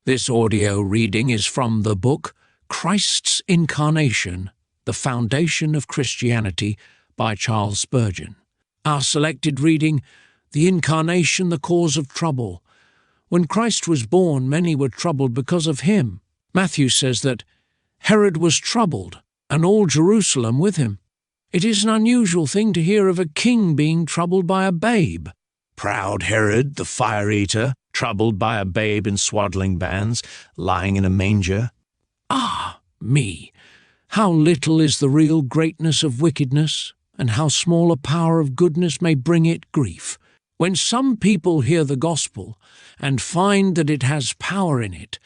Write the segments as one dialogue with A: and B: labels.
A: This audio reading is from the book Christ's Incarnation, The Foundation of Christianity by Charles Spurgeon. Our selected reading, The Incarnation, the Cause of Trouble. When Christ was born, many were troubled because of him. Matthew says that Herod was troubled, and all Jerusalem with him. It is an unusual thing to hear of a king being troubled by a babe. Proud Herod, the fire-eater, troubled by a babe in swaddling bands, lying in a manger. Ah, me! How little is the real greatness of wickedness, and how small a power of goodness may bring it grief. When some people hear the gospel and find that it has power in it,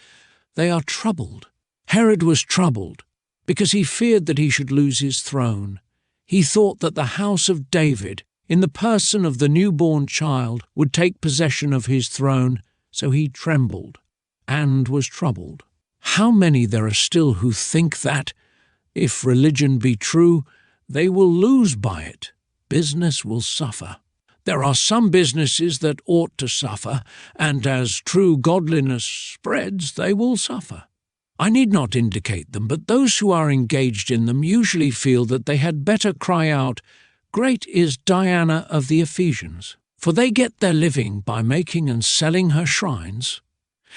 A: they are troubled. Herod was troubled because he feared that he should lose his throne. He thought that the house of David, in the person of the newborn child, would take possession of his throne, so he trembled and was troubled. How many there are still who think that, if religion be true, they will lose by it. Business will suffer. There are some businesses that ought to suffer, and as true godliness spreads, they will suffer. I need not indicate them, but those who are engaged in them usually feel that they had better cry out, "Great is Diana of the Ephesians," for they get their living by making and selling her shrines.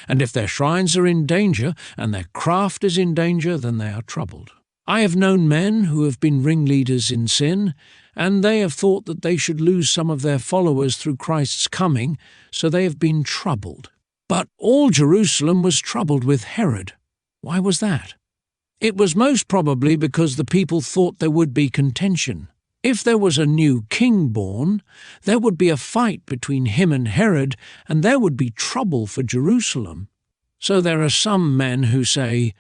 A: And if their shrines are in danger, and their craft is in danger, then they are troubled. I have known men who have been ringleaders in sin, and they have thought that they should lose some of their followers through Christ's coming, so they have been troubled. But all Jerusalem was troubled with Herod. Why was that? It was most probably because the people thought there would be contention. If there was a new king born, there would be a fight between him and Herod, and there would be trouble for Jerusalem. So there are some men who say,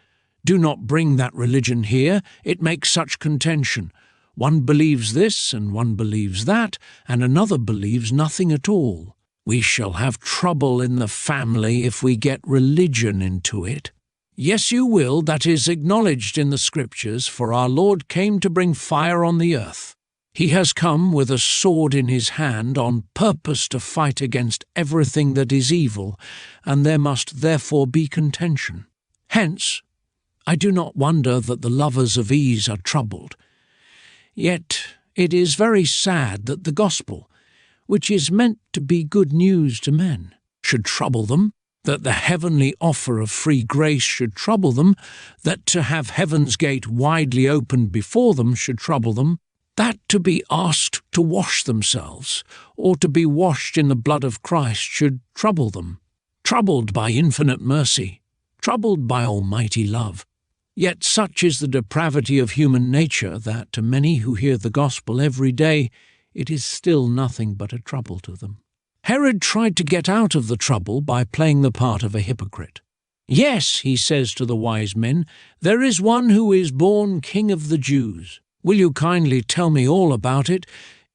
A: "Do not bring that religion here, it makes such contention. One believes this, and one believes that, and another believes nothing at all. We shall have trouble in the family if we get religion into it." Yes, you will, that is acknowledged in the Scriptures, for our Lord came to bring fire on the earth. He has come with a sword in his hand on purpose to fight against everything that is evil, and there must therefore be contention. Hence, I do not wonder that the lovers of ease are troubled. Yet it is very sad that the gospel, which is meant to be good news to men, should trouble them, that the heavenly offer of free grace should trouble them, that to have heaven's gate widely opened before them should trouble them, that to be asked to wash themselves, or to be washed in the blood of Christ, should trouble them. Troubled by infinite mercy, troubled by almighty love. Yet such is the depravity of human nature that to many who hear the gospel every day, it is still nothing but a trouble to them. Herod tried to get out of the trouble by playing the part of a hypocrite. "Yes," he says to the wise men, "there is one who is born King of the Jews. Will you kindly tell me all about it?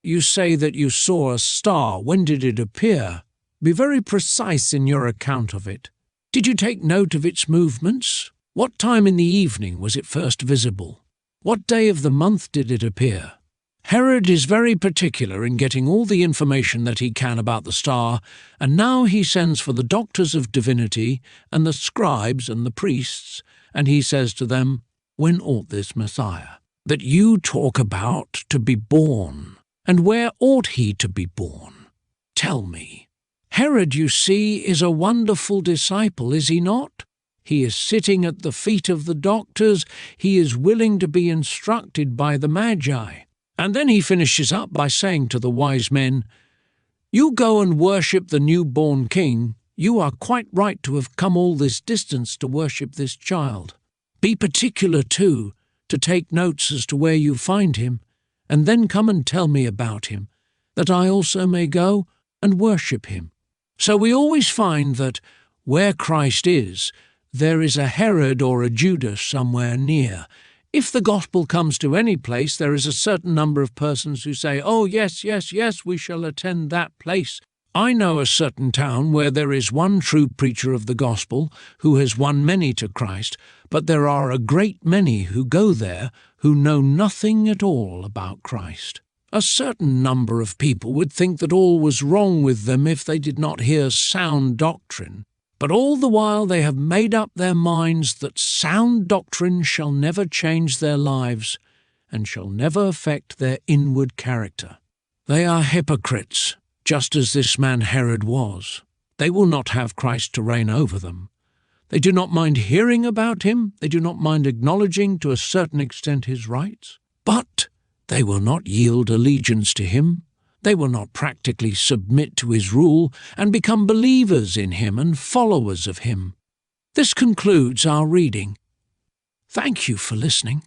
A: You say that you saw a star. When did it appear? Be very precise in your account of it. Did you take note of its movements? What time in the evening was it first visible? What day of the month did it appear?" Herod is very particular in getting all the information that he can about the star, and now he sends for the doctors of divinity and the scribes and the priests, and he says to them, "When ought this Messiah that you talk about to be born? And where ought he to be born? Tell me." Herod, you see, is a wonderful disciple, is he not? He is sitting at the feet of the doctors. He is willing to be instructed by the Magi. And then he finishes up by saying to the wise men, "You go and worship the newborn king. You are quite right to have come all this distance to worship this child. Be particular, too, to take notes as to where you find him, and then come and tell me about him, that I also may go and worship him." So we always find that where Christ is, there is a Herod or a Judas somewhere near. If the gospel comes to any place, there is a certain number of persons who say, "Oh, yes, yes, yes, we shall attend that place." I know a certain town where there is one true preacher of the gospel who has won many to Christ, but there are a great many who go there who know nothing at all about Christ. A certain number of people would think that all was wrong with them if they did not hear sound doctrine. But all the while they have made up their minds that sound doctrine shall never change their lives and shall never affect their inward character. They are hypocrites, just as this man Herod was. They will not have Christ to reign over them. They do not mind hearing about him. They do not mind acknowledging to a certain extent his rights. But they will not yield allegiance to him. They will not practically submit to his rule and become believers in him and followers of him. This concludes our reading. Thank you for listening.